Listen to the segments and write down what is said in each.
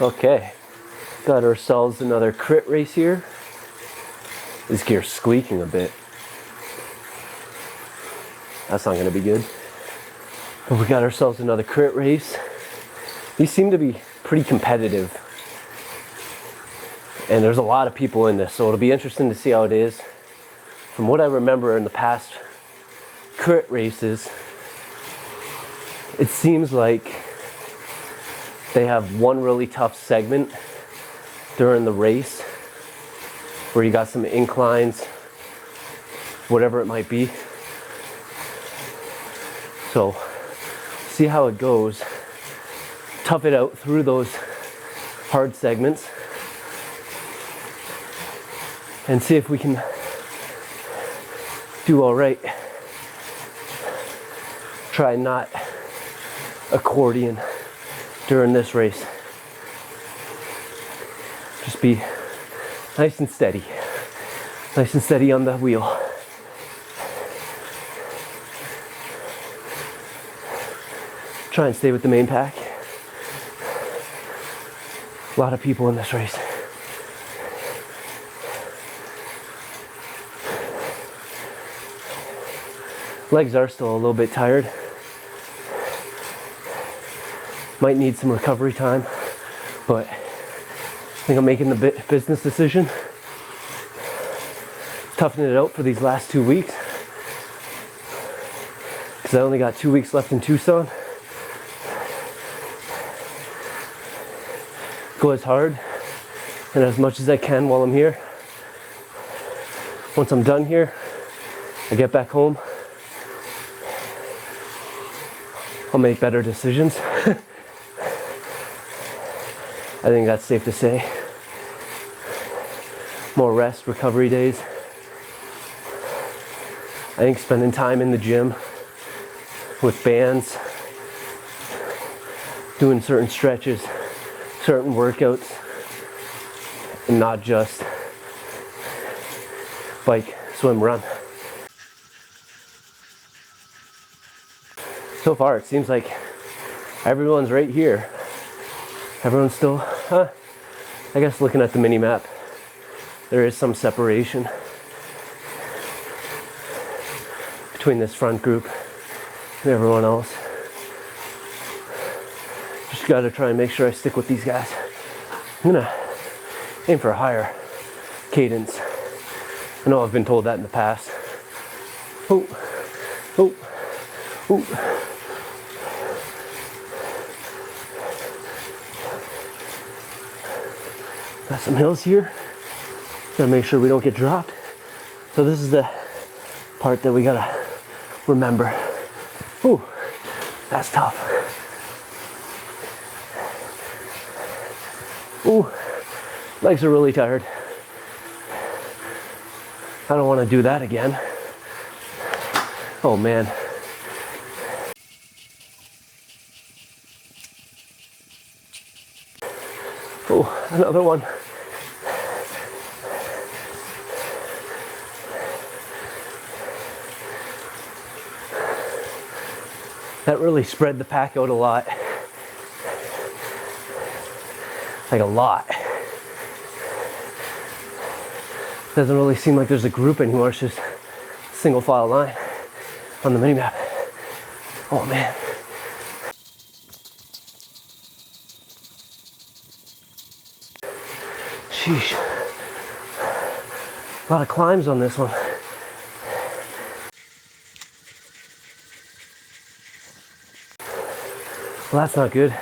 Okay, got ourselves another crit race here. This gear's squeaking a bit. That's not gonna be good. But we got ourselves another crit race. These seem to be pretty competitive. And there's a lot of people in this, so it'll be interesting to see how it is. From what I remember in the past crit races, it seems like they have one really tough segment during the race where you got some inclines, whatever it might be. So see how it goes. Tough it out through those hard segments and see if we can do all right. Try not accordion during this race. Just be nice and steady on the wheel. Try and stay with the main pack. A lot of people in this race. Legs are still a little bit tired. Might need some recovery time, but I think I'm making the business decision. Toughing it out for these last 2 weeks because I only got 2 weeks left in Tucson. Go as hard and as much as I can while I'm here. Once I'm done here, I get back home. I'll make better decisions. I think that's safe to say. More rest, recovery days. I think spending time in the gym with bands, doing certain stretches, certain workouts, and not just bike, swim, run. So far it seems like everyone's right here. Everyone's still, I guess looking at the mini map, there is some separation between this front group and everyone else. Just gotta try and make sure I stick with these guys. I'm gonna aim for a higher cadence. I know I've been told that in the past. Oh, oh, oh. Got some hills here. Gotta make sure we don't get dropped. So this is the part that we gotta remember. Ooh, that's tough. Ooh, legs are really tired. I don't want to do that again. Oh man. Oh, another one. That really spread the pack out a lot. Like a lot. Doesn't really seem like there's a group anymore, it's just single file line on the mini map. Oh man. Sheesh. A lot of climbs on this one. Well, that's not good.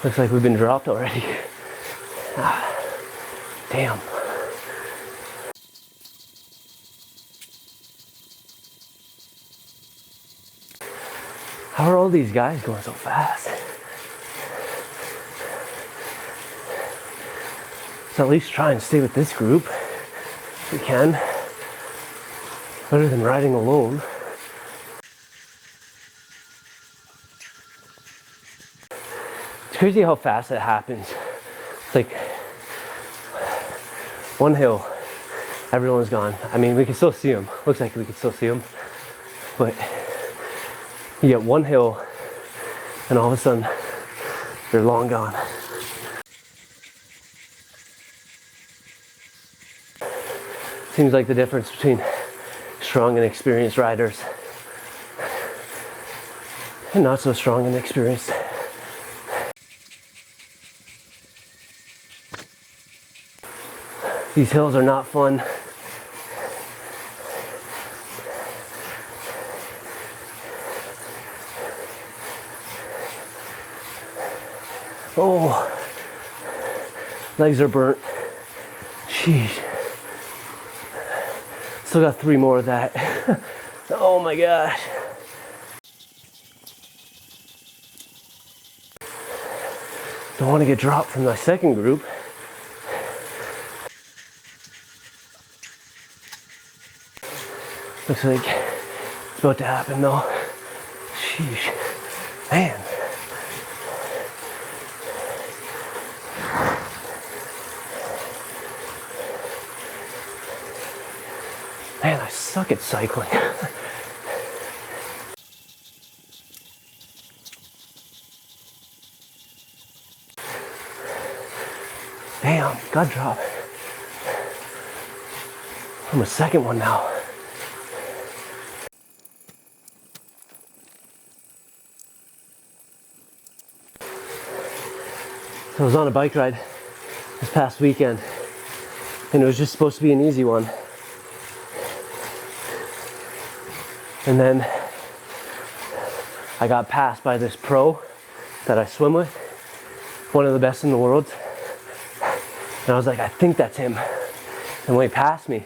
Looks like we've been dropped already. Ah, damn. How are all these guys going so fast? So at least try and stay with this group if we can. Better than riding alone. It's crazy how fast it happens. It's like one hill, everyone's gone. I mean, we can still see them. Looks like we can still see them, but You get one hill and all of a sudden they're long gone. Seems like the difference between strong and experienced riders and not so strong and experienced. These hills are not fun. Oh, legs are burnt. Sheesh. Still got 3 more of that. Oh my gosh. Don't want to get dropped from my second group. Looks like it's about to happen though. Sheesh. Man. Man, I suck at cycling. Damn, got dropped from a second one now. So I was on a bike ride this past weekend and it was just supposed to be an easy one. And then I got passed by this pro that I swim with, one of the best in the world. And I was like, I think that's him. And when he passed me,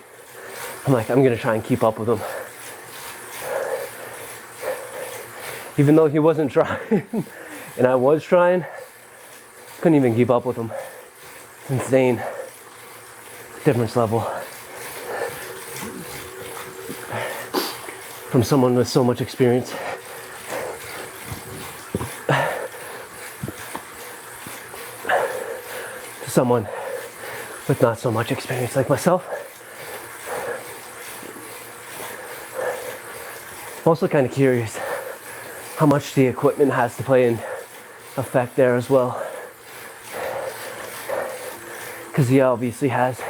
I'm like, I'm gonna try and keep up with him. Even though he wasn't trying, and I was trying, couldn't even keep up with him. It's insane. Difference level. From someone with so much experience. To someone with not so much experience like myself. I'm also kind of curious how much the equipment has to play in effect there as well. Because he obviously has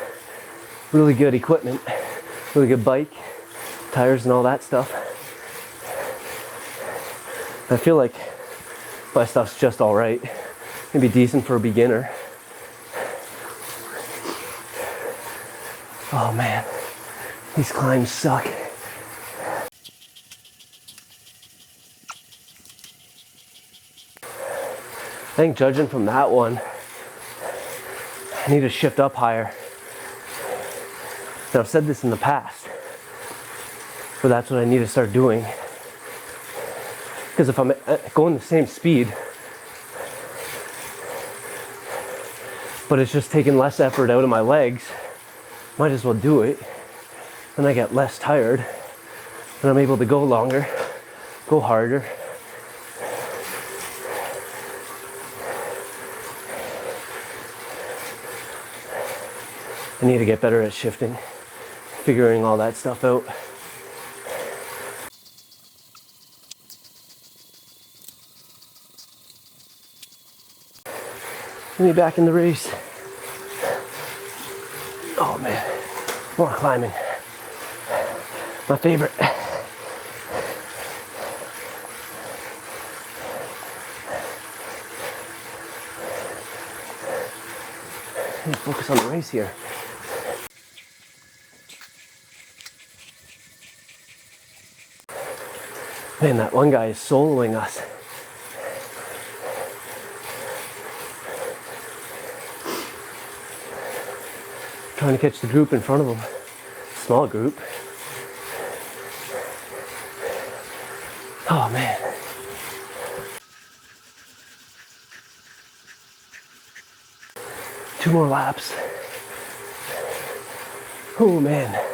really good equipment, really good bike, tires and all that stuff. I feel like my stuff's just alright. Maybe decent for a beginner. Oh man, these climbs suck. I think judging from that one, I need to shift up higher. Now I've said this in the past, but that's what I need to start doing. Because if I'm going the same speed, but it's just taking less effort out of my legs, might as well do it. Then I get less tired, and I'm able to go longer, go harder. I need to get better at shifting, figuring all that stuff out. Get me back in the race. Oh man, more climbing. My favorite. I need to focus on the race here. Man, that one guy is soloing us. Trying to catch the group in front of him. Small group. Oh man. Two more laps. Oh man.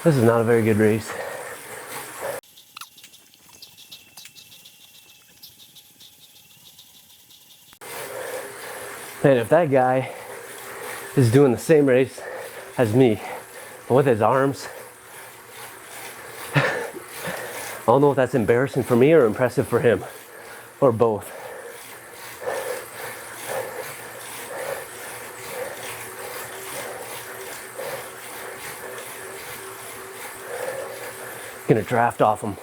This is not a very good race. Man, if that guy is doing the same race as me, but with his arms, I don't know if that's embarrassing for me or impressive for him, or both. Gonna draft off him.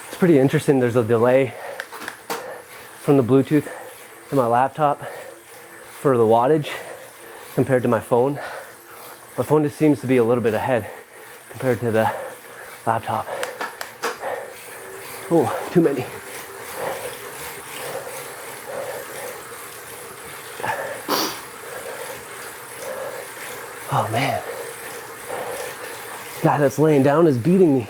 It's pretty interesting. There's a delay from the Bluetooth in my laptop for the wattage compared to my phone. My phone just seems to be a little bit ahead compared to the laptop. Oh, too many. Oh man, the guy that's laying down is beating me.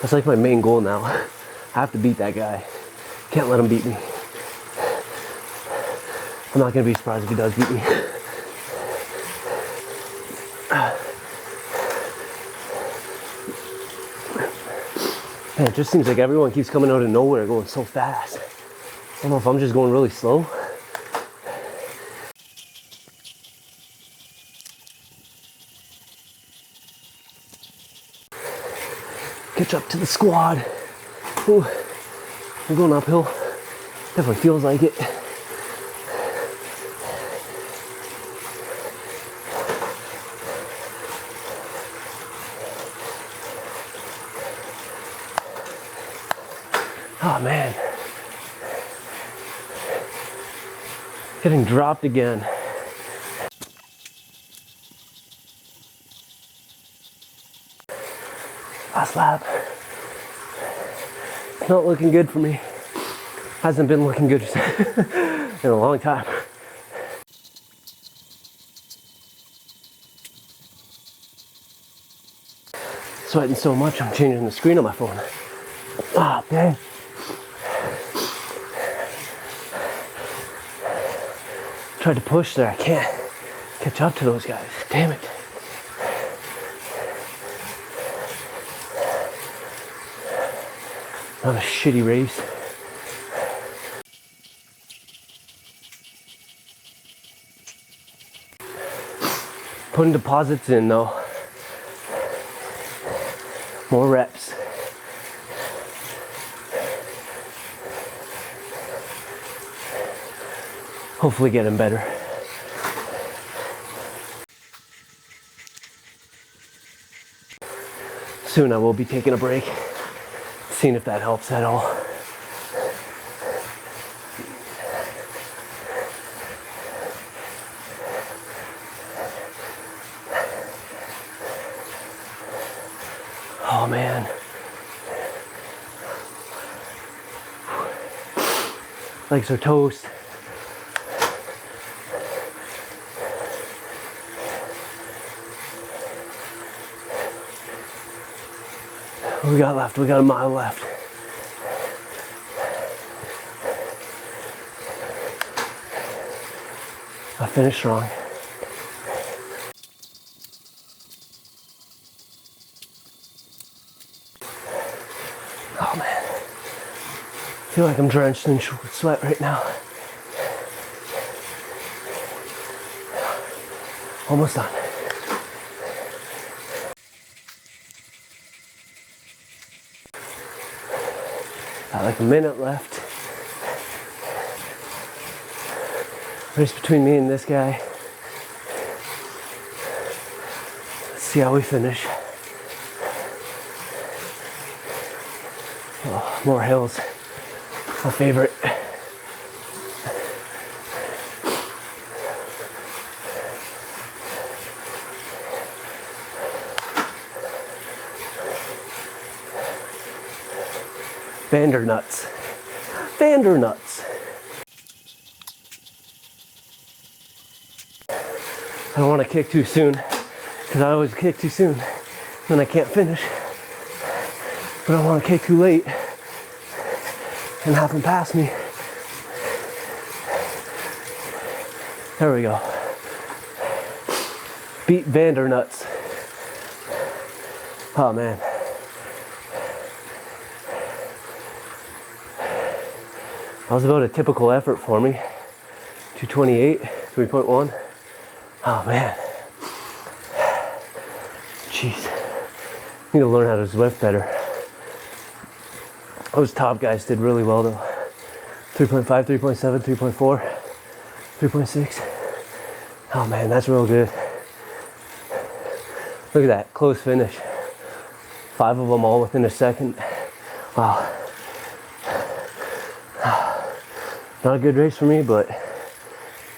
That's like my main goal now. I have to beat that guy. Can't let him beat me. I'm not gonna be surprised if he does beat me. Man, it just seems like everyone keeps coming out of nowhere going so fast. I don't know if I'm just going really slow. Catch up to the squad. Ooh, I'm going uphill. Definitely feels like it. Oh man. Getting dropped again. Last lap. It's not looking good for me. Hasn't been looking good in a long time. Sweating so much, I'm changing the screen on my phone. Ah, man. Tried to push there, I can't catch up to those guys. Damn it. Not a shitty race. Putting deposits in though. More reps. Hopefully getting better. Soon I will be taking a break, seeing if that helps at all. Oh man. Legs are toast. What we got left? We got a mile left. I finished strong. Oh man. I feel like I'm drenched in sweat right now. Almost done. Got like a minute left. Race between me and this guy. Let's see how we finish. Oh, more hills. My favorite. Vandernuts. Vandernuts. I don't want to kick too soon, because I always kick too soon, then I can't finish. But I don't want to kick too late and have them pass me. There we go. Beat Vandernuts. Oh man. That was about a typical effort for me. 228, 3.1. Oh man. Jeez. Need to learn how to Zwift better. Those top guys did really well though. 3.5, 3.7, 3.4, 3.6. Oh man, that's real good. Look at that, close finish. 5 of them all within a second. Wow. Not a good race for me, but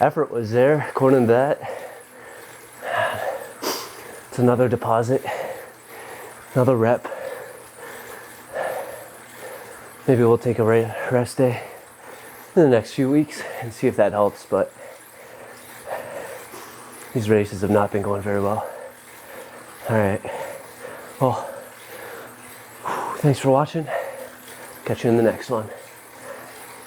effort was there according to that. It's another deposit, another rep. Maybe we'll take a rest day in the next few weeks and see if that helps, but these races have not been going very well. All right, well, thanks for watching. Catch you in the next one.